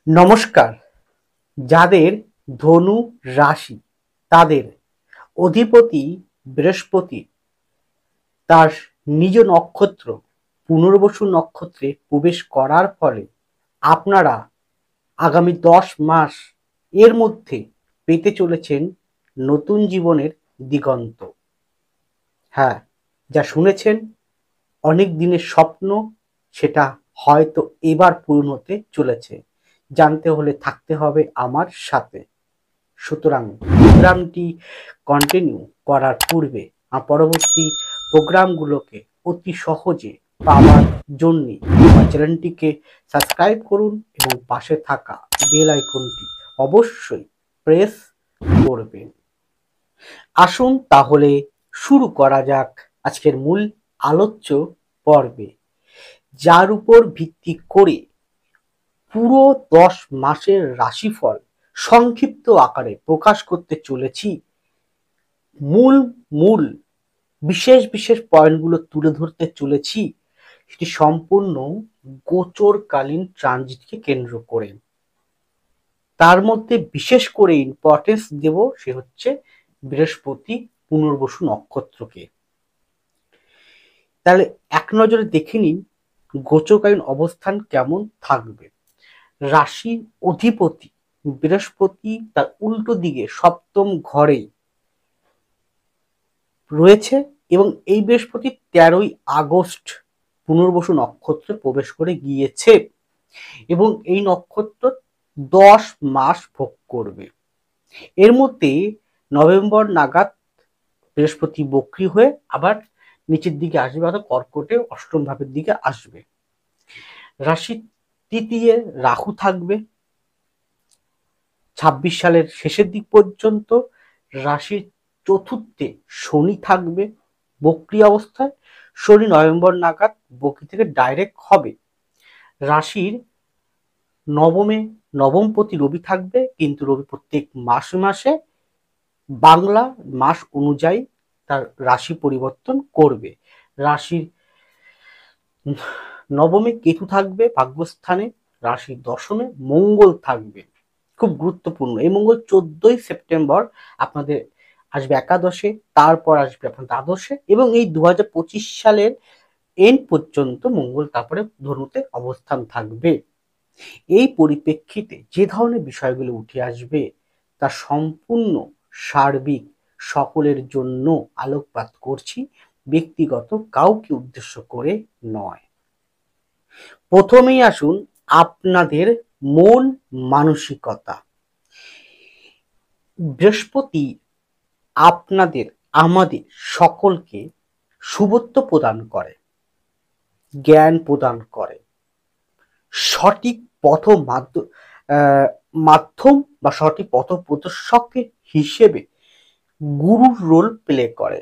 নমস্কার। যাদের ধনু রাশি, তাদের অধিপতি বৃহস্পতি তার নিজ নক্ষত্র পুনর্বসু নক্ষত্রে প্রবেশ করার ফলে আপনারা আগামী 10 মাস এর মধ্যে পেতে চলেছেন নতুন জীবনের দিগন্ত। হ্যাঁ, যা শুনেছেন অনেক দিনের স্বপ্ন, সেটা হয়তো এবার পূরণ হতে চলেছে। জানতে হলে থাকতে হবে আমার সাথে। সুতরাং প্রোগ্রামটি কন্টিনিউ করার পূর্বে পরবর্তী প্রোগ্রামগুলোকে অতি সহজে পাওয়ার জন্যে আমার চ্যানেলটিকে সাবস্ক্রাইব করুন এবং পাশে থাকা বেল আইকনটি অবশ্যই প্রেস করবেন। আসুন তাহলে শুরু করা যাক আজকের মূল আলোচ্য পর্বে, যার উপর ভিত্তি করে পুরো 10 মাসের রাশিফল সংক্ষিপ্ত আকারে প্রকাশ করতে চলেছি। মূল বিশেষ পয়েন্টগুলো তুলে ধরতে চলেছি, সেটি সম্পূর্ণ গোচরকালীন ট্রানজিটকে কেন্দ্র করে। তার মধ্যে বিশেষ করে ইম্পর্টেন্স দেব সে হচ্ছে বৃহস্পতি পুনর্বসু নক্ষত্রকে। তাহলে এক নজরে দেখে নিন গোচরকালীন অবস্থান কেমন থাকবে। রাশি অধিপতি বৃহস্পতি তার উল্টো দিকে সপ্তম ঘরে রয়েছে এবং এই বৃহস্পতি 13ই আগস্ট পুনর্বসু নক্ষত্রে প্রবেশ করে গিয়েছে এবং এই নক্ষত্র 10 মাস ভোগ করবে। এর মধ্যে নভেম্বর নাগাদ বৃহস্পতি বক্রী হয়ে আবার নিচের দিকে আসবে, অর্থাৎ কর্কটে অষ্টম ভাবের দিকে আসবে। রাশির তৃতীয় রাহু থাকবে 26 সালের শেষের দিক পর্যন্ত। রাশির চতুর্থে শনি থাকবে বক্রী অবস্থায়। শনি নভেম্বর নাগাদ বক্রী থেকে ডাইরেক্ট হবে। রাশির নবমপতি রবি থাকবে, কিন্তু রবি প্রত্যেক মাসে মাসে বাংলা মাস অনুযায়ী তার রাশি পরিবর্তন করবে। রাশির নবমে কেতু থাকবে ভাগ্যস্থানে। রাশির দশমে মঙ্গল থাকবে, খুব গুরুত্বপূর্ণ। এই মঙ্গল 14ই সেপ্টেম্বর আপনাদের আসবে একাদশে, তারপর আসবে আপনার দ্বাদশে এবং এই 2025 সালের এন্ড পর্যন্ত মঙ্গল তারপরে ধনুতে অবস্থান থাকবে। এই পরিপ্রেক্ষিতে যে ধরনের বিষয়গুলো উঠে আসবে তা সম্পূর্ণ সার্বিক সকলের জন্য আলোকপাত করছি, ব্যক্তিগত কাউকে উদ্দেশ্য করে নয়। প্রথমেই আসুন আপনাদের মন মানসিকতা। বৃহস্পতি আপনাদের আমাদের সকলকে শুভত্ব প্রদান করে, জ্ঞান প্রদান করে, সঠিক মাধ্যম বা সঠিক পথ প্রদর্শক হিসেবে গুরুর রোল প্লে করে।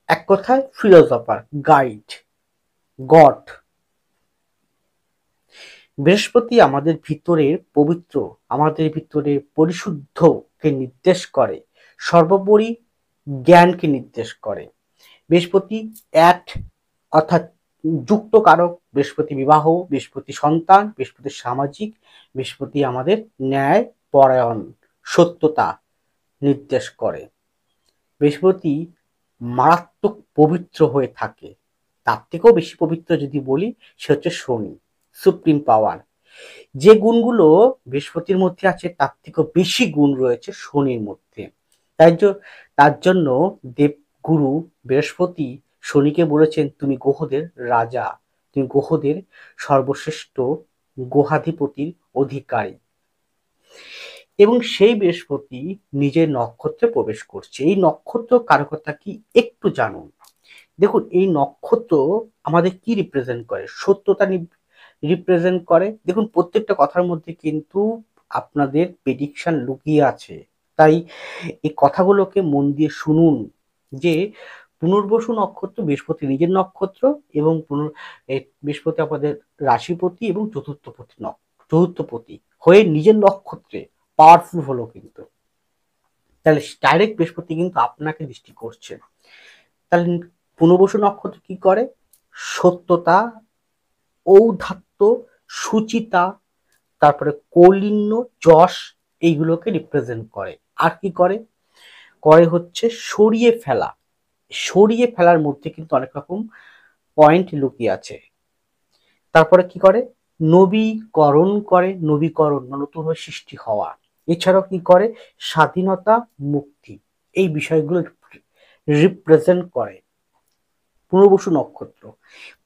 এক কথায় ফিলোসফার, গাইড, গড। বৃহস্পতি আমাদের ভিতরের পবিত্র, আমাদের ভিতরে পরিশুদ্ধকে নির্দেশ করে, সর্বোপরি জ্ঞানকে নির্দেশ করে। বৃহস্পতি অর্থাৎ যুক্ত কারক। বৃহস্পতি বিবাহ, বৃহস্পতি সন্তান, বৃহস্পতি সামাজিক, বৃহস্পতি আমাদের ন্যায় পরায়ণ, সত্যতা নির্দেশ করে। বৃহস্পতি মারাত্মক পবিত্র হয়ে থাকে। তার থেকেও বেশি পবিত্র যদি বলি, সে হচ্ছে শনি, সুপ্রিম পাওয়ার। যে গুণগুলো বৃহস্পতির মধ্যে আছে তার থেকেও বেশি গুণ রয়েছে শনির মধ্যে। তার জন্য দেবগুরু বৃহস্পতি শনিকে বলেছেন, তুমি গ্রহদের রাজা, তুমি গ্রহদের সর্বশ্রেষ্ঠ গ্রহাধিপতির অধিকারী। এবং সেই বৃহস্পতি নিজের নক্ষত্রে প্রবেশ করছে। এই নক্ষত্র কারকতা কি একটু জানুন। দেখুন, এই নক্ষত্র আমাদের কি রিপ্রেজেন্ট করে? সত্যতা রিপ্রেজেন্ট করে। দেখুন, প্রত্যেকটা কথার মধ্যে কিন্তু আপনাদের প্রেডিকশন লুকিয়ে আছে, তাই এই কথাগুলোকে মন দিয়ে শুনুন। যে পুনর্বসু নক্ষত্র বৃহস্পতি নিজের নক্ষত্র এবং বৃহস্পতি আমাদের রাশিপতি এবং চতুর্থপতি হয়ে নিজের নক্ষত্রে পাওয়ারফুল হলো, কিন্তু তাহলে ডাইরেক্ট বৃহস্পতি কিন্তু আপনাকে দৃষ্টি করছে। তাহলে পুনর্বসু নক্ষত্র কি করে? সত্যতা, ঔদ্ধত্য, সুচিতা, তারপরে কৌলিন্য, যশ এইগুলোকে রিপ্রেজেন্ট করে। আর কি করে, করে হচ্ছে সরিয়ে ফেলা। সরিয়ে ফেলার মধ্যে কিন্তু অনেক রকম পয়েন্ট লুকিয়ে আছে। তারপরে কি করে, নবীকরণ করে, নবীকরণ নতুনভাবে সৃষ্টি হওয়া। এছাড়াও কি করে, স্বাধীনতা, মুক্তি, এই বিষয়গুলো রিপ্রেজেন্ট করে। পুনর্বসু নক্ষত্র,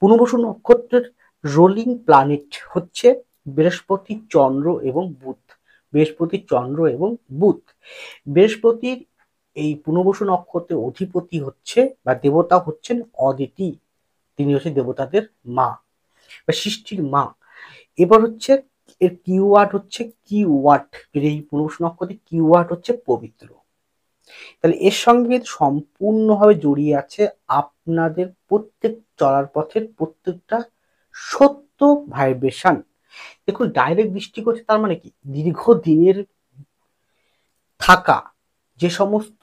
পুনর্বসু নক্ষত্রের রোলিং প্ল্যানেট হচ্ছে বৃহস্পতি, চন্দ্র এবং বুধ। বৃহস্পতি, চন্দ্র এবং বুধ। বৃহস্পতির এই পুনর্বসু নক্ষত্রের অধিপতি হচ্ছে বা দেবতা হচ্ছেন অদিতি। তিনি হচ্ছে দেবতাদের মা বা সৃষ্টির মা। এবার হচ্ছে এর কিওয়ার্ড হচ্ছে কিওয়ার্ড, যদি এই পুনর্বসু নক্ষত্রের কিওয়ার্ড হচ্ছে পবিত্র। তাহলে এর সঙ্গে সম্পূর্ণভাবে জড়িয়ে আছে আপনাদের প্রত্যেক চলার পথের প্রত্যেকটা সত্য ভাইব্রেশন। দেখুন, ডাইরেক্ট দৃষ্টি করছে তার মানে কি, দীর্ঘদিনের থাকা যে সমস্ত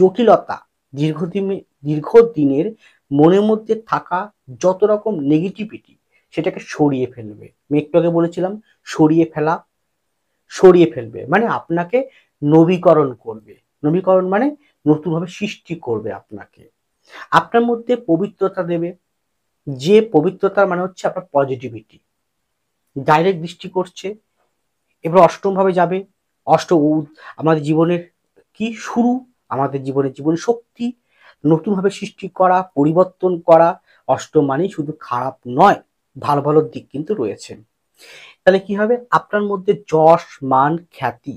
জটিলতা, দীর্ঘদিনের মনের মধ্যে থাকা যত রকম নেগেটিভিটি, সেটাকে সরিয়ে ফেলবে। আমি একটু আগে বলেছিলাম সরিয়ে ফেলা, সরিয়ে ফেলবে মানে আপনাকে নবীকরণ করবে। নবীকরণ মানে নতুনভাবে সৃষ্টি করবে আপনাকে, আপনার মধ্যে পবিত্রতা দেবে। যে পবিত্রতার মানে হচ্ছে আপনার পজিটিভিটি। ডাইরেক্ট দৃষ্টি করছে, এবার অষ্টম ভাবে যাবে। আমাদের জীবনের কি শুরু, আমাদের জীবন শক্তি নতুনভাবে সৃষ্টি করা, পরিবর্তন করা। অষ্টম মানে শুধু খারাপ নয়, ভালো ভালো দিক কিন্তু রয়েছে। তাহলে কি হবে, আপনার মধ্যে যশ, মান, খ্যাতি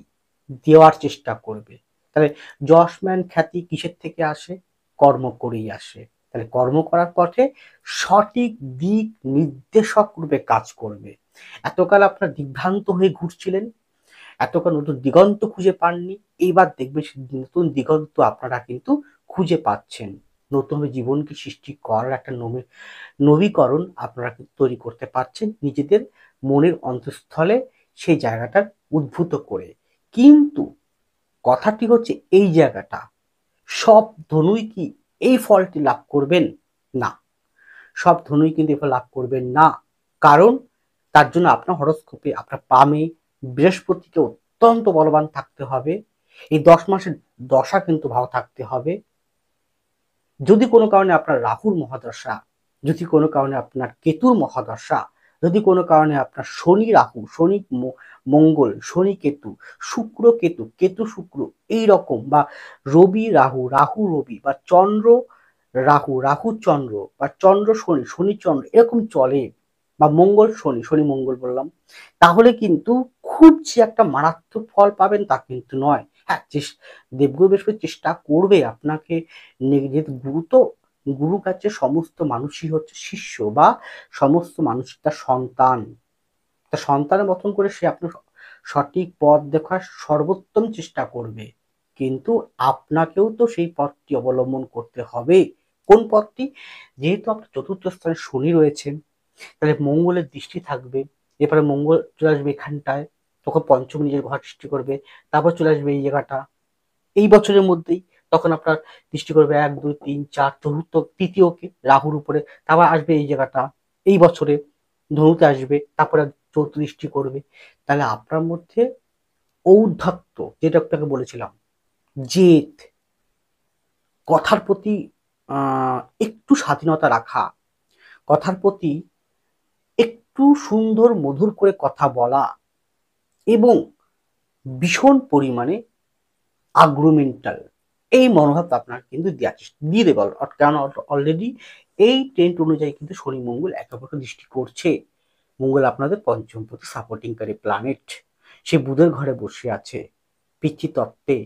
দেওয়ার চেষ্টা করবে। তাহলে যশ, মান, খ্যাতি কিসের থেকে আসে, কর্ম করেই আসে। তাহলে কর্ম করার পথে সঠিক দিক নির্দেশক রূপে কাজ করবে। এতকাল আপনার দিগ্ভ্রান্ত হয়ে ঘুরছিলেন, এতকাল নতুন দিগন্ত খুঁজে পাননি, এইবার দেখবেন নতুন দিগন্ত আপনারা কিন্তু খুঁজে পাচ্ছেন। নতুনভাবে জীবনকে সৃষ্টি করার একটা নবীকরণ আপনারা কিন্তু তৈরি করতে পারছেন নিজেদের মনের অন্তঃস্থলে, সেই জায়গাটার উদ্ভূত করে। কিন্তু কথাটি হচ্ছে এই জায়গাটা, সব ধনুই কি এই ফলটি লাভ করবেন না, সব ধনুই কিন্তু এই ফল লাভ করবেন না। কারণ তার জন্য আপনার হরোস্কোপে, আপনার পামে বৃহস্পতিকে অত্যন্ত বলবান থাকতে হবে। এই 10 মাসের দশা কিন্তু ভালো থাকতে হবে। যদি কোনো কারণে আপনার রাহুর মহাদশা, যদি কোনো কারণে আপনার কেতুর মহাদশা, যদি কোনো কারণে আপনার শনি রাহু, শনি মঙ্গল, শনি কেতু, শুক্র কেতু, কেতু শুক্র এই রকম, বা রবি রাহু, রাহু রবি, বা চন্দ্র রাহু, রাহু চন্দ্র, বা চন্দ্র শনি, শনি চন্দ্র এরকম চলে, বা মঙ্গল শনি, শনি মঙ্গল বললাম, তাহলে কিন্তু খুব যে একটা মারাত্মক ফল পাবেন তা কিন্তু নয়। হ্যাঁ, দেবগুরু বৃহস্পতি চেষ্টা করবে আপনাকে, যেহেতু গুরু তো, গুরু কাছে সমস্ত মানুষই হচ্ছে শিষ্য, বা সমস্ত মানুষ তার সন্তান। তার সন্তানের মতন করে সে আপনার সঠিক পথ দেখার সর্বোত্তম চেষ্টা করবে। কিন্তু আপনাকেও তো সেই পথটি অবলম্বন করতে হবে। কোন পথটি, যেহেতু আপনার চতুর্থ স্থানে শনি রয়েছেন, তাহলে মঙ্গলের দৃষ্টি থাকবে। এরপরে মঙ্গল চলে আসবে এখানটায়, তখন পঞ্চম নিজের ঘর সৃষ্টি করবে। তারপর চলে আসবে এই জায়গাটা, এই বছরের মধ্যেই তখন আপনার দৃষ্টি করবে 1 2 3 4 চতুর্থ, তৃতীয়কে রাহুর উপরে। তারপর আসবে এই জায়গাটা, এই বছরে ধনুতে আসবে, তারপরে চতুর্থ দৃষ্টি করবে। তাহলে আপনার মধ্যে ঔদ্ধত্য, যেটা আপনাকে বলেছিলাম, জেদ, কথার প্রতি একটু স্বাধীনতা রাখা, কথার প্রতি একটু সুন্দর মধুর করে কথা বলা, এবং ভীষণ পরিমাণে আগ্রুমেন্টাল, এই মনোভাব আপনার কিন্তু দিয়ে দেবে। কারণ অলরেডি এই ট্রেন্ড অনুযায়ী কিন্তু শনি মঙ্গল একে অপরকে দৃষ্টি করছে। মঙ্গল আপনাদের পঞ্চম প্রতি সাপোর্টিংকারী প্ল্যানেট, সে বুধের ঘরে বসে আছে পিতৃতত্ত্বে,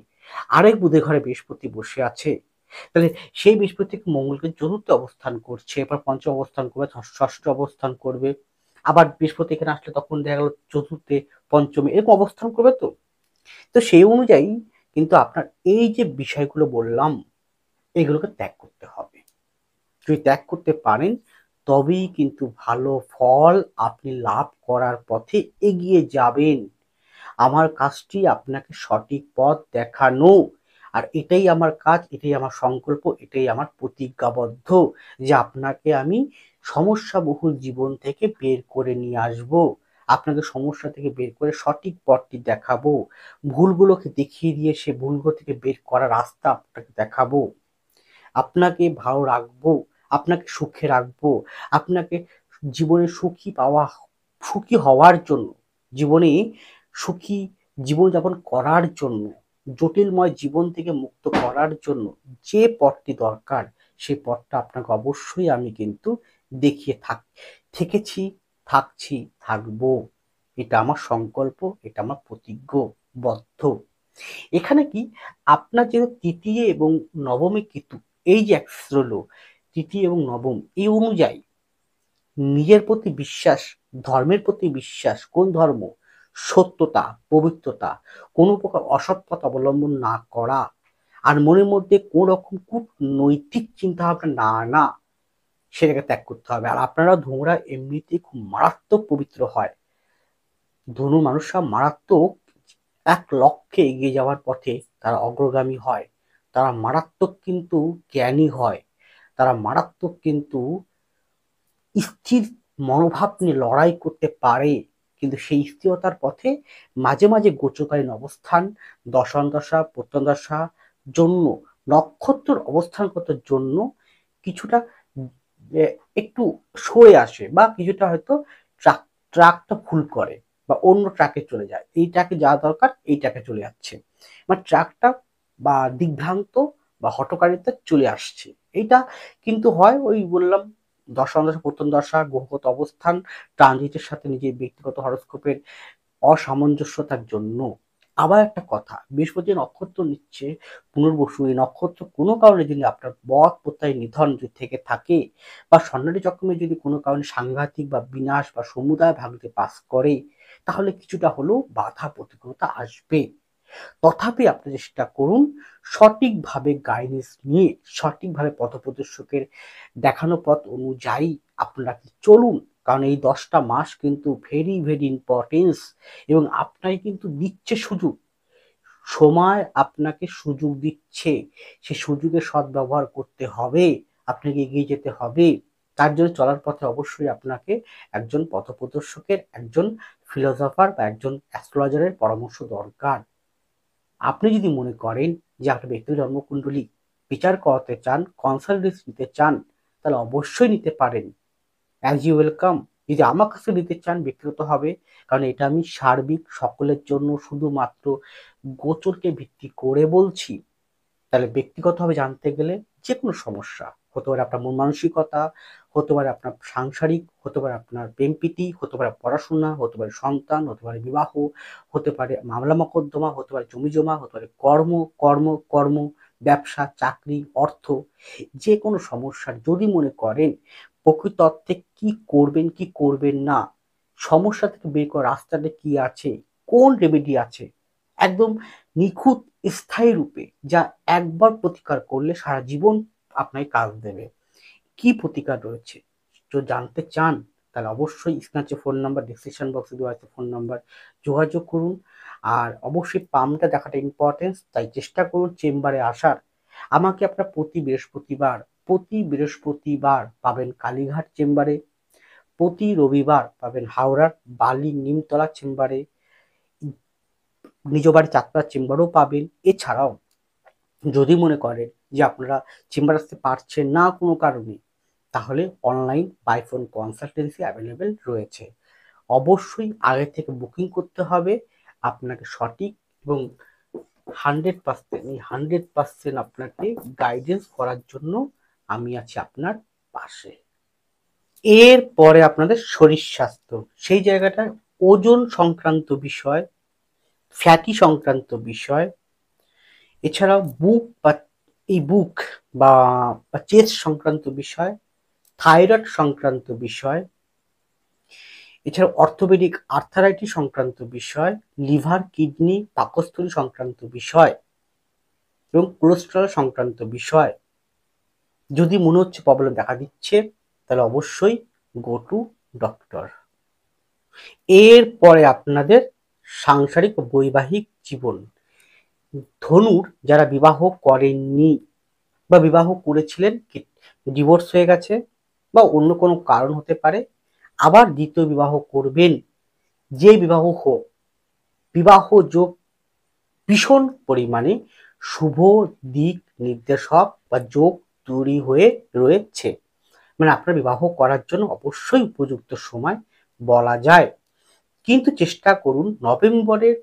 আরেক বুধের ঘরে বৃহস্পতি বসে আছে। তাহলে সেই বৃহস্পতি থেকে মঙ্গলকে চতুর্থ অবস্থান করছে, এবার পঞ্চম অবস্থান করবে, ষষ্ঠ অবস্থান করবে, আবার বৃহস্পতি এখানে আসলে তখন দেখা গেল চতুর্থে, পঞ্চমে এরকম অবস্থান করবে। তো তো সেই অনুযায়ী কিন্তু আপনার এই যে বিষয়গুলো বললাম, এগুলোকে ত্যাগ করতে হবে। যদি ত্যাগ করতে পারেন, তবেই কিন্তু ভালো ফল আপনি লাভ করার পথে এগিয়ে যাবেন। আমার কাজটি আপনাকে সঠিক পথ দেখানো, আর এটাই আমার কাজ, এটাই আমার সংকল্প, এটাই আমার প্রতিজ্ঞাবদ্ধ, যে আপনাকে আমি সমস্যাবহুল জীবন থেকে বের করে নিয়ে আসব। আপনাকে সমস্যা থেকে বের করে সঠিক পথটি দেখাবো, ভুলগুলোকে দেখিয়ে দিয়ে সে ভুলগুলো থেকে বের করার রাস্তা আপনাকে দেখাবো, আপনাকে ভালো রাখবো, আপনাকে সুখে রাখবো, আপনাকে জীবনে সুখী হওয়ার জন্য, জীবনে সুখী জীবনযাপন করার জন্য, জটিলময় জীবন থেকে মুক্ত করার জন্য যে পথটি দরকার সেই পথটা আপনাকে অবশ্যই আমি কিন্তু দেখিয়ে থেকেছি, থাকছি, থাকবো। এটা আমার সংকল্প, এটা আমার প্রতিজ্ঞবদ্ধ। এখানে কি আপনার যে তৃতীয় এবং নবমে কেতু, এই যে অ্যাক্সিস রইল তৃতীয় এবং নবম, এই অনুযায়ী নিজের প্রতি বিশ্বাস, ধর্মের প্রতি বিশ্বাস, কোন ধর্ম? সত্যতা, পবিত্রতা, কোনো প্রকার অসৎ পথ অবলম্বন না করা, আর মনের মধ্যে কোন রকম কূটনৈতিক চিন্তা ভাবনা না আনা, সেটাকে ত্যাগ করতে হবে। আর আপনারা ধনুরা এমনিতেই খুব মারাত্মক পবিত্র হয়। ধনু মানুষরা মারাত্মক এক লক্ষ্যে এগিয়ে যাওয়ার পথে তারা অগ্রগামী হয়, তারা মারাত্মক কিন্তু জ্ঞানী হয়, তারা মারাত্মক কিন্তু স্থির মনোভাব নিয়ে লড়াই করতে পারে। কিন্তু সেই স্থিরতার পথে মাঝে মাঝে গোচরকালীন অবস্থান, দশান্তদশা, প্রত্যন্তদশা জন্য, নক্ষত্রের অবস্থানগত জন্য কিছুটা একটু সরে আসে, বা কিছুটা হয়তো ট্রাকটা ভুল করে বা অন্য ট্রাকে চলে যায়, এই ট্রাকে যাওয়া দরকার এই ট্রাকে চলে যাচ্ছে, মানে ট্রাকটা বা দিগ্ভ্রান্ত বা হঠকারিতা চলে আসছে। এইটা কিন্তু হয়, ওই বললাম দশা, প্রথম দশা, গ্রহগত অবস্থান, ট্রানজিটের সাথে নিজের ব্যক্তিগত হরস্কোপের অসামঞ্জস্যতার জন্য। আবার একটা কথা, বৃহস্পতি নক্ষত্র নিচ্ছে পুনর্বসু, এই নক্ষত্র কোনো কারণে যদি আপনার বদ প্রত্যয় নিধন যদি থেকে থাকে, বা স্বর্ণালী চক্রমে যদি কোনো কারণে সাংঘাতিক বা বিনাশ বা সমুদায় ভাগতে পাস করে, তাহলে কিছুটা হলেও বাধা প্রতিকূলতা আসবে। তথাপি আপনি চেষ্টা করুন সঠিকভাবে গাইডেন্স নিয়ে, সঠিকভাবে পথপ্রদর্শকের দেখানো পথ অনুযায়ী আপনারা চলুন। কারণ এই 10টা মাস কিন্তু ভেরি ভেরি ইম্পর্টেন্স, এবং আপনাকে কিন্তু দিচ্ছে সুযোগ, সময় আপনাকে সুযোগ দিচ্ছে, সে সুযোগের সদ্ব্যবহার করতে হবে, আপনাকে এগিয়ে যেতে হবে। তার জন্য চলার পথে অবশ্যই আপনাকে একজন পথপ্রদর্শকের, একজন ফিলোসফার বা একজন অ্যাস্ট্রোলজারের পরামর্শ দরকার। আপনি যদি মনে করেন যে আপনার ব্যক্তিগত জন্মকুণ্ডলী বিচার করাতে চান, কনসালটেন্সি নিতে চান, তাহলে অবশ্যই নিতে পারেন, অ্যাজ ইউ ওয়েলকাম। যদি আমার কাছে নিতে চান ব্যক্তিগত হবে, কারণ এটা আমি সার্বিক সকলের জন্য শুধুমাত্র গোচরকে ভিত্তি করে বলছি। তাহলে ব্যক্তিগতভাবে জানতে গেলে যে কোনো সমস্যা, হতে পারে আপনার মন মানসিকতা, হতে পারে আপনার সাংসারিক, হতে পারে আপনার প্রেম প্রীতি, হতে পারে পড়াশোনা, হতে পারে সন্তান, হতে পারে বিবাহ, হতে পারে মামলা মোকদ্দমা, হতে পারে জমি জমা, হতে পারে কর্ম কর্ম কর্ম, ব্যবসা, চাকরি, অর্থ, যে কোনো সমস্যার যদি মনে করেন প্রকৃত অর্থে কি করবেন কি করবেন না, সমস্যা থেকে বের করার রাস্তাটা কি আছে, কোন রেমেডি আছে, একদম নিখুঁত স্থায়ী রূপে, যা একবার প্রতিকার করলে সারা জীবন আপনাকে কাজ দেবে, কি প্রতিকার রয়েছে, তো জানতে চান, তাহলে অবশ্যই স্ক্রিনে ফোন নাম্বার, ডিসক্রিপশন বক্সে দেওয়া আছে ফোন নাম্বার, যোগাযোগ করুন। আর অবশ্যই পামটা দেখাটা ইম্পর্টেন্স, তাই চেষ্টা করুন চেম্বারে আসার। আমাকে আপনার প্রতি বৃহস্পতিবার পাবেন কালীঘাট চেম্বারে, প্রতি রবিবার পাবেন হাওড়ার বালি নিমতলা চেম্বারে, নিজ বাড়ি চাঁদপাড়া চেম্বারও পাবেন। এছাড়াও যদি মনে করেন যে আপনারা চেম্বার আসতে পারছেন না কোনো কারণে, তাহলে online by phone consultancy available রয়েছে। অবশ্যই আগে থেকে বুকিং করতে হবে। আপনাকে সঠিক এবং 100% আপনাকে গাইডেন্স করার জন্য আমি আছি আপনার পাশে। এরপরে আপনাদের শরীর স্বাস্থ্য, সেই জায়গাটায় ওজন সংক্রান্ত বিষয়, ফ্যাটি সংক্রান্ত বিষয়, এছাড়াও বুক বা চেস্ট সংক্রান্ত বিষয়, থাইরয়েড সংক্রান্ত বিষয়, এছাড়াও অর্থোপেডিক আর্থারাইটিস সংক্রান্ত বিষয়, লিভার, কিডনি, পাকস্থলী সংক্রান্ত বিষয় এবং কোলেস্টেরল সংক্রান্ত বিষয়। যদি মনে হচ্ছে প্রবলেম দেখা দিচ্ছে, তাহলে অবশ্যই গো টু ডক্টর। এরপরে আপনাদের সাংসারিক ও বৈবাহিক জীবন, ধনুর যারা বিবাহ করেননি বা বিবাহ করেছিলেন ডিভোর্স হয়ে গেছে বা অন্য কোনো কারণ হতে পারে, আবার দ্বিতীয় বিবাহ করবেন, যে বিবাহ হোক, বিবাহ যোগ ভীষণ পরিমাণে শুভ দিক নির্দেশক বা যোগ তৈরি হয়ে রয়েছে। মানে আপনার বিবাহ করার জন্য অবশ্যই উপযুক্ত সময় বলা যায়। কিন্তু চেষ্টা করুন নভেম্বরের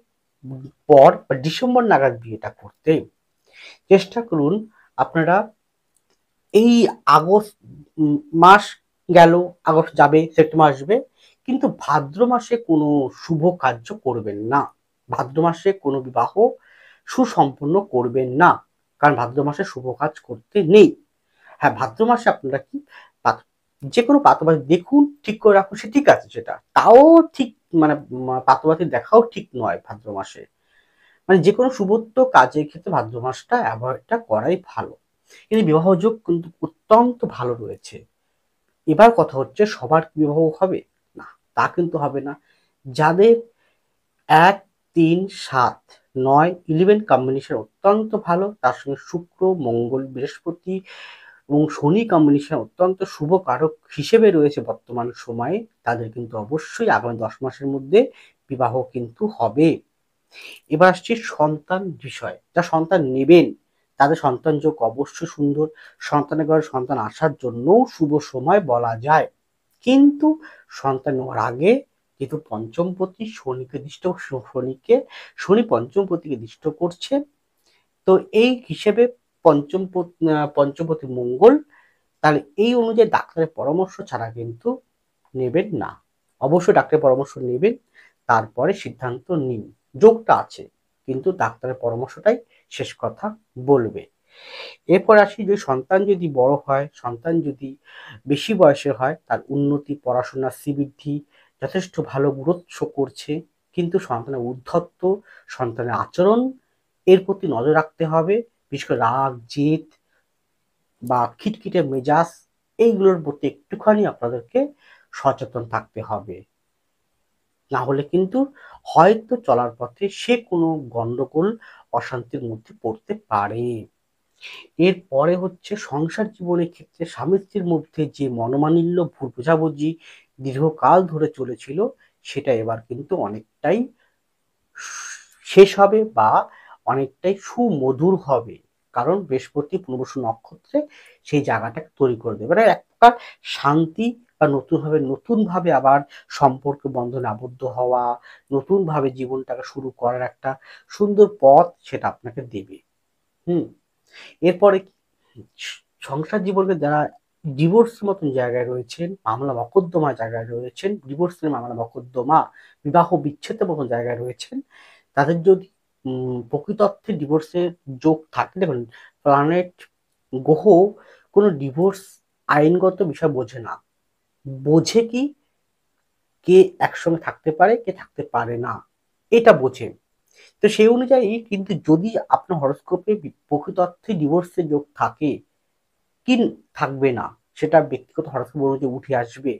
পর বা ডিসেম্বর নাগাদ বিয়েটা করতে। চেষ্টা করুন আপনারা এই আগস্ট মাস গেল, আগস্ট যাবে, সেপ্টেম্বর আসবে, কিন্তু ভাদ্র মাসে কোনো শুভ কার্য করবেন না। ভাদ্র মাসে কোনো বিবাহ সুসম্পন্ন করবেন না, কারণ ভাদ্র মাসে শুভ কাজ করতে নেই। হ্যাঁ, ভাদ্র মাসে আপনারা কি যে কোনো পাত্রপাত্রী দেখুন, ঠিক করে রাখুন, সে ঠিক আছে, সেটা তাও ঠিক, মানে পাত্রপাত্রী দেখাও ঠিক নয় ভাদ্র মাসে। মানে যে কোনো শুভত্ব কাজের ক্ষেত্রে ভাদ্র মাসটা অ্যাভয়েডটা করাই ভালো। কিন্তু বিবাহযোগ কিন্তু অত্যন্ত ভালো রয়েছে। এবার কথা হচ্ছে সবার বিবাহ হবে না, তা কিন্তু হবে না। যাদের ১, ৩, ৭, ৯, 11 কম্বিনেশন অত্যন্ত ভালো, তার সঙ্গে শুক্র, মঙ্গল, বৃহস্পতি এবং শনি কম্বিনেশন অত্যন্ত শুভ কারক হিসেবে রয়েছে বর্তমান সময়ে, তাদের কিন্তু অবশ্যই আগামী ১০ মাসের মধ্যে বিবাহ কিন্তু হবে। এবার আসছি সন্তান বিষয়। যা সন্তান নেবেন তাদের সন্তান যোগ অবশ্যই সুন্দর, সন্তানের ঘরে সন্তান আসার জন্যও শুভ সময় বলা যায়। কিন্তু সন্তান নেওয়ার আগে যেহেতু পঞ্চমপতি শনি পঞ্চমপতিকে দৃষ্ট করছে, তো এই হিসেবে পঞ্চমপতি মঙ্গল, তাহলে এই অনুযায়ী ডাক্তারের পরামর্শ ছাড়া কিন্তু নেবেন না। অবশ্যই ডাক্তারের পরামর্শ নেবেন, তারপরে সিদ্ধান্ত নিন। যোগটা আছে, কিন্তু ডাক্তারের পরামর্শটাই শেষ কথা বলবে। এরপর আসি, যে সন্তান যদি বড় হয়, সন্তান যদি বেশি বয়সের হয়, তার উন্নতি, পড়াশোনা, শ্রীবৃদ্ধি যথেষ্ট ভালো গ্রোথ শো করছে, কিন্তু সন্তানের উদ্ধত্ত, সন্তানের আচরণ, এর প্রতি নজর রাখতে হবে। বিশেষ করে রাগ, জেদ বা খিটখিটে মেজাজ, এইগুলোর প্রতি একটুখানি আপনাদেরকে সচেতন থাকতে হবে। না হলে কিন্তু হয়তো চলার পথে সে কোনো গন্ডগোল, অশান্তির মধ্যে পড়তে পারে। এরপরে হচ্ছে সংসার জীবনের ক্ষেত্রে স্বামী স্ত্রীর মধ্যে যে মনোমালিন্য, ভুল বোঝাবুঝি দীর্ঘকাল ধরে চলেছিল, সেটা এবার কিন্তু অনেকটাই শেষ হবে বা অনেকটাই সুমধুর হবে। কারণ বৃহস্পতি পুনর্বসু নক্ষত্রে সেই জায়গাটাকে তৈরি করে দেবে, মানে এক প্রকার শান্তি বা নতুনভাবে আবার সম্পর্ক বন্ধনে আবদ্ধ হওয়া, নতুনভাবে জীবনটাকে শুরু করার একটা সুন্দর পথ সেটা আপনাকে দেবে। হুম। এরপরে সংসার জীবনে যারা ডিভোর্সের মতন জায়গায় রয়েছেন, মামলা মকদ্দমা জায়গায় রয়েছেন, ডিভোর্সের মামলা মকদ্দমা, বিবাহ বিচ্ছেদের মতন জায়গায় রয়েছেন, তাদের যদি প্রকৃত অর্থে ডিভোর্সের যোগ থাকে, দেখুন প্ল্যানেট, গ্রহ কোনো ডিভোর্স আইনগত বিষয় বোঝে না। বোঝে কি, কে একসঙ্গে থাকতে পারে, কে থাকতে পারে না, এটা বোঝে। তো সেই অনুযায়ী কিন্তু যদি আপনার হরোস্কোপে প্রকৃত অর্থে ডিভোর্সের যোগ থাকে কি থাকবে না, সেটা ব্যক্তিগত হরস্কোপ অনুযায়ী উঠে আসবে।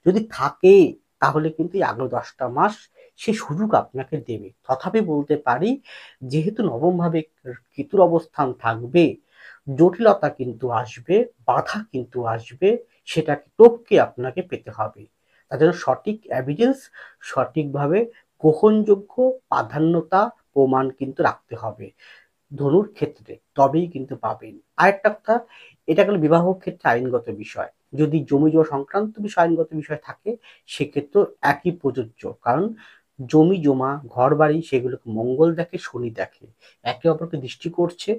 যদি থাকে তাহলে কিন্তু এই আগামী ১০টা মাস সে সুযোগ আপনাকে দেবে। তথাপি বলতে পারি, যেহেতু নবম ভাবে কেতুর অবস্থান থাকবে, জটিলতা কিন্তু আসবে, বাধা কিন্তু আসবে, সেটাকে টপকে আপনাকে পেতে হবে। তার জন্য সঠিক এভিডেন্স, সঠিকভাবে গ্রহণযোগ্য প্রাধান্যতা, প্রমাণ কিন্তু রাখতে হবে ধনুর ক্ষেত্রে, তবেই কিন্তু পাবেন। আরেকটা কথা, এটা গেল বিবাহ ক্ষেত্রে আইনগত বিষয়। যদি জমি জমা সংক্রান্ত বিষয়, আইনগত বিষয় থাকে, সেক্ষেত্রেও একই প্রযোজ্য। কারণ জমি জমা, ঘর বাড়ি, সেগুলোকে মঙ্গল দেখে, শনি দেখে, একে অপরকে দৃষ্টি করছে।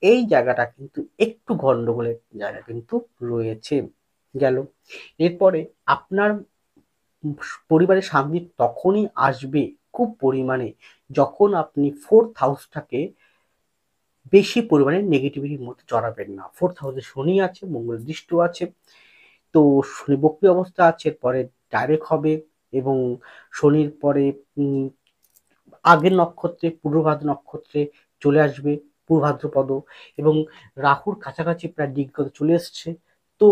এই জায়গাটা কিন্তু একটু গন্ডগোলের জায়গা কিন্তু রয়েছে। গেল। এরপরে আপনার পরিবারের শান্তি তখনই আসবে খুব পরিমাণে, যখন আপনি 4th হাউসটাকে বেশি পরিমাণে নেগেটিভিটির মধ্যে জড়াবেন না। 4th হাউসে শনি আছে, মঙ্গল দৃষ্ট আছে, তো শনি বক্রী অবস্থা আছে, পরে ডাইরেক্ট হবে, এবং শনির পরে আগের নক্ষত্রে, পূর্বভাদ্র নক্ষত্রে চলে আসবে, পূর্বভাদ্রপদ, এবং রাহুর কাছাকাছি প্রায় ডিগ্রি চলে এসছে। তো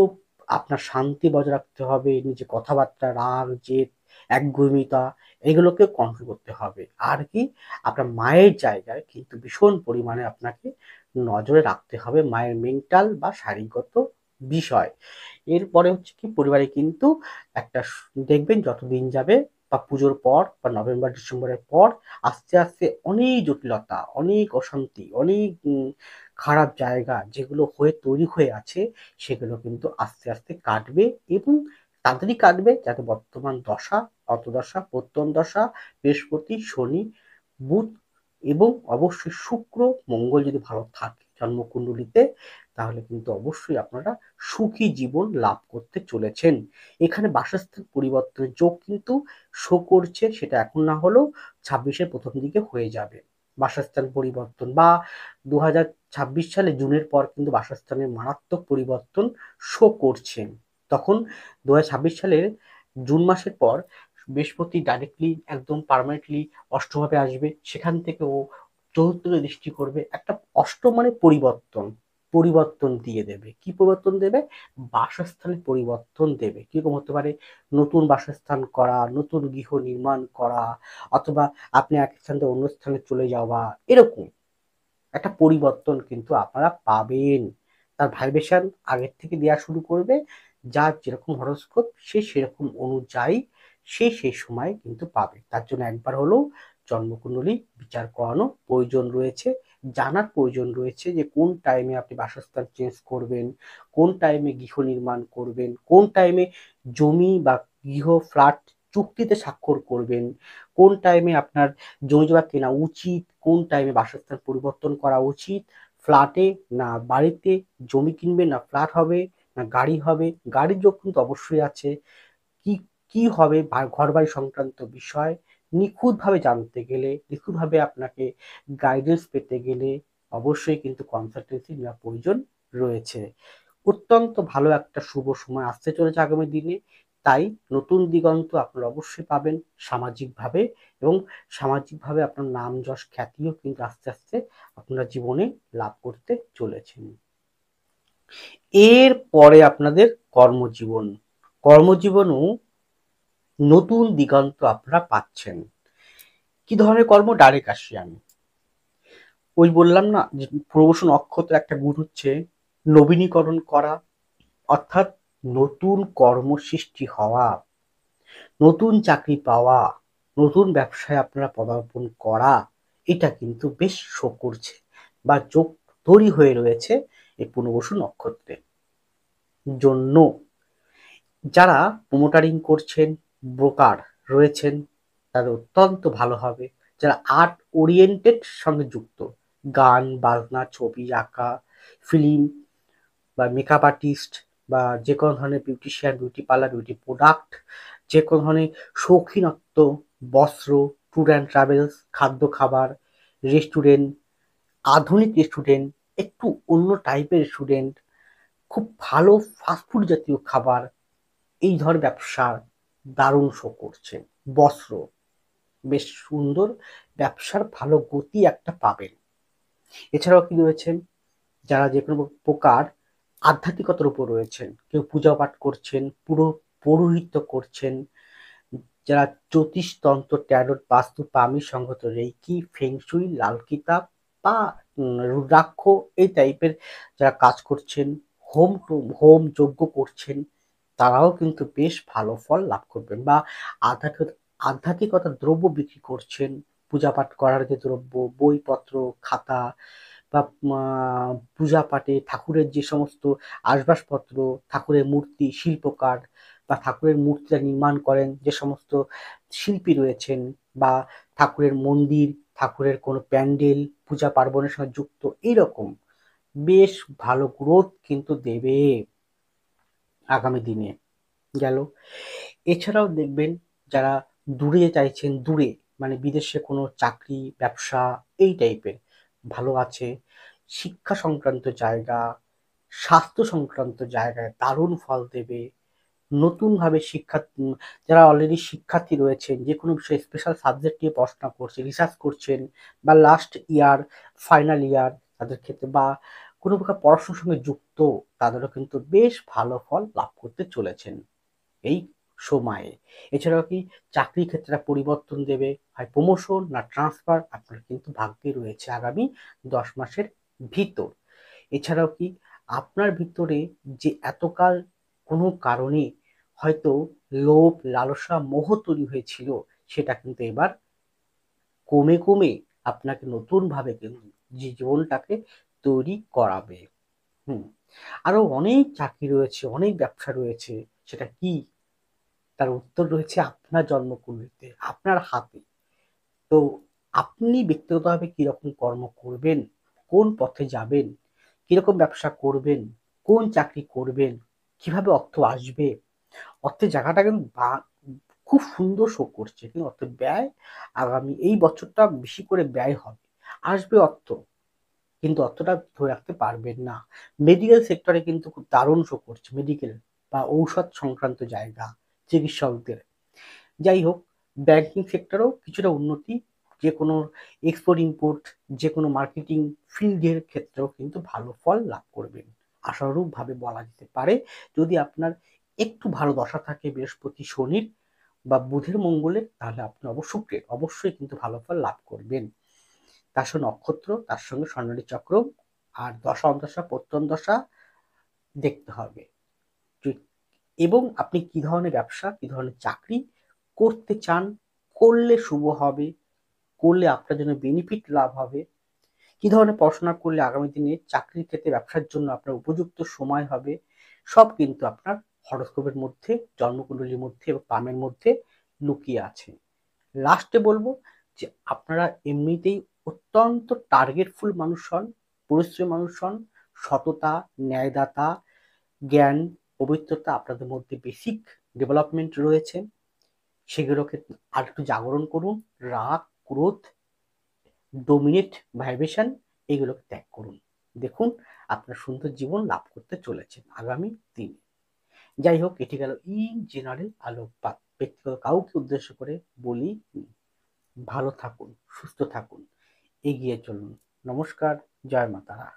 আপনার শান্তি বজায় রাখতে হবে, নিজে কথাবার্তা, রাগ, জেদ, একগুঁইমিতা, এগুলোকে কন্ট্রোল করতে হবে। আর কি, আপনার মায়ের জায়গায় কিন্তু ভীষণ পরিমাণে আপনাকে নজরে রাখতে হবে, মায়ের মেন্টাল বা শারীরিকগত বিষয়। এরপরে হচ্ছে কি, পরিবারে কিন্তু একটা দেখবেন যত দিন যাবে বা পুজোর পর বা নভেম্বর ডিসেম্বরের পর আস্তে আস্তে অনেক জটিলতা, অনেক অশান্তি, অনেক খারাপ জায়গা যেগুলো তৈরি হয়ে আছে, সেগুলো কিন্তু আস্তে আস্তে কাটবে এবং তাড়াতাড়ি কাটবে যাতে বর্তমান দশা, অন্তর্দশা, প্রত্যন্ত দশা, বৃহস্পতি, শনি, বুধ এবং অবশ্যই শুক্র, মঙ্গল যদি ভালো থাকে জন্মকুণ্ডলিতে, তাহলে কিন্তু অবশ্যই আপনারা সুখী জীবন লাভ করতে চলেছেন। এখানে বাসস্থান পরিবর্তনের যোগ কিন্তু শো করছে, সেটা এখন না হলেও 26-এর প্রথম দিকে হয়ে যাবে। বাসস্থান পরিবর্তন বা 2026 সালে জুনের পর কিন্তু বাসস্থানের মারাত্মক পরিবর্তন শো করছে। তখন 2026 সালের জুন মাসের পর বৃহস্পতি ডাইরেক্টলি একদম পার্মানেন্টলি অষ্টমভাবে আসবে, সেখান থেকে ও চতুর্থ দৃষ্টি করবে। একটা অষ্টম মানে পরিবর্তন, পরিবর্তন দিয়ে দেবে। কি পরিবর্তন দেবে? বাসস্থানের পরিবর্তন দেবে। কিরকম হতে পারে? নতুন বাসস্থান করা, নতুন গৃহ নির্মাণ করা, অথবা আপনি এক স্থান থেকে অন্য স্থানে চলে যাওয়া, এরকম একটা পরিবর্তন কিন্তু আপনারা পাবেন। তার ভাইব্রেশন আগের থেকে দেওয়া শুরু করবে। যার যেরকম হরোস্কোপ সে সেরকম অনুযায়ী সে সেই সময় কিন্তু পাবে। তার জন্য একবার হলেও জন্মকুণ্ডলী বিচার করানো প্রয়োজন রয়েছে, জানার প্রয়োজন রয়েছে যে কোন টাইমে আপনি বাসস্থান চেঞ্জ করবেন, কোন টাইমে গৃহ নির্মাণ করবেন, কোন টাইমে জমি বা গৃহ ফ্ল্যাট চুক্তিতে স্বাক্ষর করবেন, কোন টাইমে আপনার জমি জমা কেনা উচিত, কোন টাইমে বাসস্থান পরিবর্তন করা উচিত, ফ্ল্যাটে না বাড়িতে, জমি কিনবে না ফ্ল্যাট হবে না গাড়ি হবে, গাড়ির যোগ কিন্তু অবশ্যই আছে, কি কি হবে ঘর বাড়ি সংক্রান্ত বিষয় নিখুঁতভাবে জানতে গেলে, নিখুঁতভাবে আপনাকে গাইডেন্স পেতে গেলে অবশ্যই কিন্তু কনসালটেন্সি নেওয়া প্রয়োজন রয়েছে। অত্যন্ত ভালো একটা শুভ সময় আসতে চলেছে আগামী দিনে। তাই নতুন দিগন্ত আপনারা অবশ্যই পাবেন সামাজিকভাবে, এবং সামাজিকভাবে আপনার নাম যশ খ্যাতিও কিন্তু আস্তে আস্তে আপনারা জীবনে লাভ করতে চলেছেন। এর পরে আপনাদের কর্মজীবন, কর্মজীবনও নতুন দিগন্ত আপনারা পাচ্ছেন। কি ধরনের কর্ম? ডাইরেক্ট আসি আমি। ওই বললাম না যে প্রমোশন নক্ষত্রের একটা গুণ হচ্ছে নবীনীকরণ করা, অর্থাৎ নতুন কর্ম সৃষ্টি হওয়া, নতুন চাকরি পাওয়া, নতুন ব্যবসায় আপনারা পদার্পণ করা, এটা কিন্তু বেশ শো করছে বা যোগ তৈরি হয়ে রয়েছে এই পুনর্বসু নক্ষত্রে। জন্য যারা প্রোমোটারিং করছেন, ব্রোকার রয়েছেন, তাদের অত্যন্ত ভালো হবে। যারা আর্ট ওরিয়েন্টেড সঙ্গে যুক্ত, গান বাজনা, ছবি আঁকা, ফিল্ম বা মেকআপ আর্টিস্ট বা যে কোনো ধরনের beautician, beauty parlour, beauty product, যে কোনো ধরনের শৌখিনত্ব, বস্ত্র, ট্যুর অ্যান্ড ট্রাভেলস, খাদ্য খাবার, রেস্টুরেন্ট, আধুনিক রেস্টুরেন্ট, একটু অন্য টাইপের রেস্টুরেন্ট, খুব ভালো ফাস্টফুড জাতীয় খাবার, এই ধর ব্যবসার দারুণ শো করছে। বস্ত্র, বেশ সুন্দর ব্যবসার ভালো গতি একটা পাবেন। এছাড়াও কি রয়েছেন? যারা যে কোনো প্রকার আধ্যাত্মিকতার উপর রয়েছেন, কেউ পূজা পাঠ করছেন, পুরো পৌরোহিত্য করছেন, যারা জ্যোতিষতন্ত্র, ট্যারোট, বাস্তু, পামি সংগত রেইকি, ফেংশুই, লাল কিতাব বা রুদ্রাক্ষ এই টাইপের যারা কাজ করছেন, হোম যজ্ঞ করছেন, তারাও কিন্তু বেশ ভালো ফল লাভ করবেন। বা আধ্যাত্মিকতার দ্রব্য বিক্রি করছেন, পূজা পাঠ করার যে দ্রব্য, বইপত্র, খাতা বা পূজা পাঠে ঠাকুরের যে সমস্ত আসবাবপত্র, ঠাকুরের মূর্তি, শিল্পকার বা ঠাকুরের মূর্তিটা নির্মাণ করেন যে সমস্ত শিল্পী রয়েছেন, বা ঠাকুরের মন্দির, ঠাকুরের কোনো প্যান্ডেল, পূজা পার্বণের সঙ্গে যুক্ত, এইরকম বেশ ভালো গ্রোথ কিন্তু দেবে আগামী দিনে। গেল। এছাড়াও দেখবেন যারা দূরে চাইছেন, দূরে মানে বিদেশে কোনো চাকরি, ব্যবসা এই টাইপের ভালো আছে। শিক্ষা সংক্রান্ত জায়গা, স্বাস্থ্য সংক্রান্ত জায়গায় দারুণ ফল দেবে। নতুনভাবে যারা অলরেডি শিক্ষার্থী রয়েছেন, যে কোনো বিষয়ে স্পেশাল সাবজেক্ট নিয়ে পড়াশোনা করছেন, রিসার্চ করছেন, বা লাস্ট ইয়ার, ফাইনাল ইয়ার তাদের ক্ষেত্রে, বা কোনো প্রকার পড়াশোনার সঙ্গে যুক্ত, তাদেরও কিন্তু বেশ ভালো ফল লাভ করতে চলেছেন এই সময়ে। এছাড়াও কি চাকরির ক্ষেত্রে পরিবর্তন দেবে, হয় প্রমোশন না ট্রান্সফার, আপনার কিন্তু ভাগ্যে রয়েছে আগামী 10 মাসের ভিতর। এছাড়াও কি আপনার ভিতরে যে এতকাল কোনো কারণে হয়তো লোভ, লালসা, মোহ তৈরি হয়েছিল, সেটা কিন্তু এবার কমে কমে আপনাকে নতুন ভাবে কিন্তু জীবনটাকে তৈরি করাবে। হুম। আরো অনেক চাকরি রয়েছে, অনেক ব্যবসা রয়েছে। সেটা কি? তার উত্তর রয়েছে আপনার জন্মকুণ্ডলিতে, আপনার হাতে। তো আপনি ব্যক্তিগতভাবে কিরকম কর্ম করবেন, কোন পথে যাবেন, কিরকম ব্যবসা করবেন, কোন চাকরি করবেন, কিভাবে অর্থ আসবে, অর্থের জায়গাটা কিন্তু খুব সুন্দর শো করছে, কিন্তু অর্থ ব্যয় আগামী এই বছরটা বেশি করে ব্যয় হবে। আসবে অর্থ, কিন্তু অতটা ধরে রাখতে পারবেন না। মেডিকেল সেক্টরে কিন্তু খুব দারুণ শো করছে, মেডিকেল বা ঔষধ সংক্রান্ত জায়গা, চিকিৎসকদের। যাই হোক, ব্যাংকিং সেক্টরেও কিছুটা উন্নতি, যে কোনো এক্সপোর্ট ইম্পোর্ট, যে কোনো মার্কেটিং ফিল্ডের ক্ষেত্রেও কিন্তু ভালো ফল লাভ করবেন আশানুরূপ ভাবে বলা যেতে পারে। যদি আপনার একটু ভালো দশা থাকে বৃহস্পতি শনির বা বুধের মঙ্গলের, তাহলে আপনি অবশ্যই কিন্তু ভালো ফল লাভ করবেন। তার সঙ্গে নক্ষত্র, তার সঙ্গে স্বর্ণালী চক্র, আর দশা অন্তর্দশা প্রত্যন্তদশা দেখতে হবে। এবং আপনি কি ধরনের ব্যবসা, কি ধরনের চাকরি করতে চান, করলে শুভ হবে, করলে আপনার জন্য বেনিফিট লাভ হবে, কি ধরনের পড়াশোনা করলে আগামী দিনে চাকরির ক্ষেত্রে, ব্যবসার জন্য আপনার উপযুক্ত সময় হবে, সব কিন্তু আপনার হরোস্কোপের মধ্যে, জন্মকুণ্ডলীর মধ্যে এবং পামের মধ্যে লুকিয়ে আছে। লাস্টে বলবো যে আপনারা এমনিতেই অত্যন্ত টার্গেটফুল মানুষ হন, পরিশ্রমী মানুষ হন, সততা, ন্যায়দাতা, জ্ঞান, পবিত্রতা আপনাদের মধ্যে বেসিক ডেভেলপমেন্ট রয়েছে। সেগুলোকে আর একটু জাগরণ করুন। রাগ, ক্রোধ, ডোমিনেট ভাইব্রেশন, এগুলোকে ত্যাগ করুন। দেখুন আপনার সুন্দর জীবন লাভ করতে চলেছেন আগামী দিনে। যাই হোক, এটি গেল ইন জেনারেল আলোকপাত, ব্যক্তিগত কাউকে উদ্দেশ্য করে বলি। ভালো থাকুন, সুস্থ থাকুন, এগিয়ে চলুন। নমস্কার, জয় মা তারা।